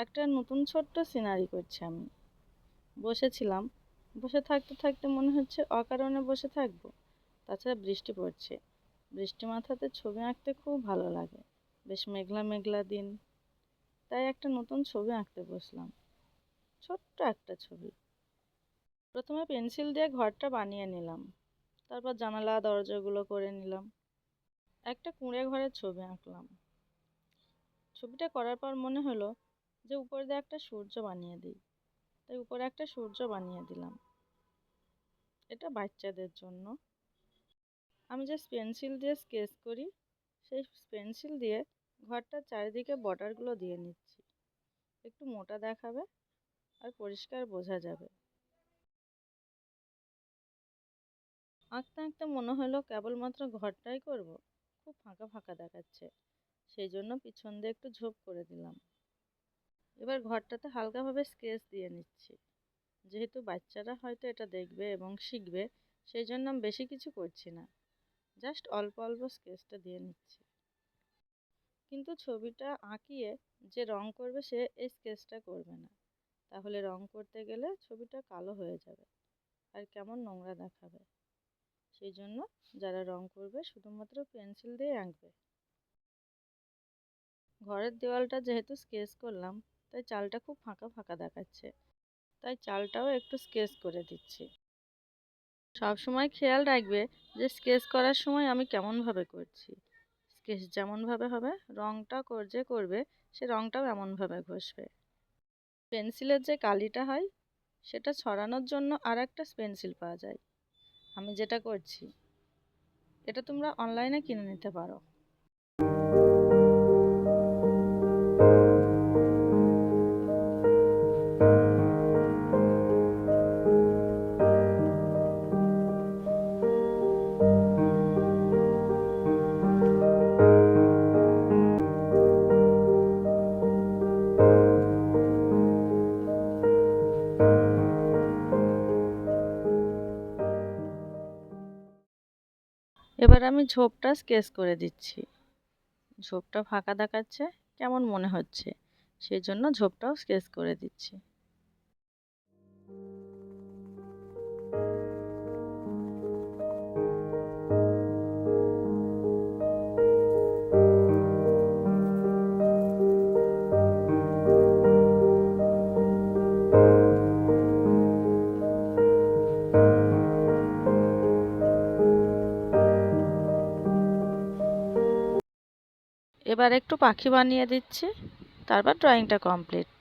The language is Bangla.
একটা নতুন ছোট্ট সিনারি করছি আমি। বসেছিলাম, বসে থাকতে থাকতে মনে হচ্ছে অকারণে বসে থাকবো। তাছাড়া বৃষ্টি পড়ছে, বৃষ্টি মাথাতে ছবি আঁকতে খুব ভালো লাগে। বেশ মেঘলা মেঘলা দিন, তাই একটা নতুন ছবি আঁকতে বসলাম। ছোট্ট একটা ছবি। প্রথমে পেন্সিল দিয়ে ঘরটা বানিয়ে নিলাম, তারপর জানালা দরজাগুলো করে নিলাম। একটা কুঁড়ে ঘরের ছবি আঁকলাম। ছবিটা করার পর মনে হলো যে উপর দিয়ে একটা সূর্য বানিয়ে দিই, তাই উপরে একটা সূর্য বানিয়ে দিলাম। এটা বাচ্চাদের জন্য। আমি যে পেন্সিল দিয়ে স্কেচ করি, সেই পেন্সিল দিয়ে ঘরটার চারিদিকে বর্ডারগুলো দিয়ে নিচ্ছি। একটু মোটা দেখাবে আর পরিষ্কার বোঝা যাবে। আঁকতে আঁকতে মনে হলো কেবলমাত্র ঘরটাই করব, খুব ফাঁকা ফাঁকা দেখাচ্ছে। সেই জন্য পিছন দিয়ে একটু ঝোপ করে দিলাম। এবার ঘরটাতে হালকাভাবে স্কেচ দিয়ে নিচ্ছি। যেহেতু বাচ্চারা হয়তো এটা দেখবে এবং শিখবে, সেই জন্য আমি বেশি কিছু করছি না, জাস্ট অল্প অল্প স্কেচটা দিয়ে নিচ্ছি। কিন্তু ছবিটা আঁকিয়ে যে রং করবে সে এই স্কেচটা করবে না, তাহলে রং করতে গেলে ছবিটা কালো হয়ে যাবে আর কেমন নোংরা দেখাবে। সেই জন্য যারা রং করবে শুধুমাত্র পেন্সিল দিয়ে আঁকবে। ঘরের দেওয়ালটা যেহেতু স্কেচ করলাম, তাই চালটা খুব ফাঁকা ফাঁকা দেখাচ্ছে, তাই চালটাও একটু স্কেচ করে দিচ্ছি। সব সময় খেয়াল রাখবে যে স্কেচ করার সময় আমি কেমনভাবে করছি। স্কেচ যেমনভাবে হবে, রংটা যে করবে সে রংটাও এমনভাবে ঘষবে। পেন্সিলের যে কালিটা হয় সেটা ছড়ানোর জন্য আর একটা পেন্সিল পাওয়া যায়। আমি যেটা করছি, এটা তোমরা অনলাইনে কিনে নিতে পারো। এবার আমি ঝোপটা স্কেচ করে দিচ্ছি। ঝোপটা ফাঁকা দেখাচ্ছে, কেমন মনে হচ্ছে, সেই জন্য ঝোপটাও স্কেচ করে দিচ্ছি। এবার একটু পাখি বানিয়ে দিচ্ছি, তারপর ড্রয়িংটা কমপ্লিট।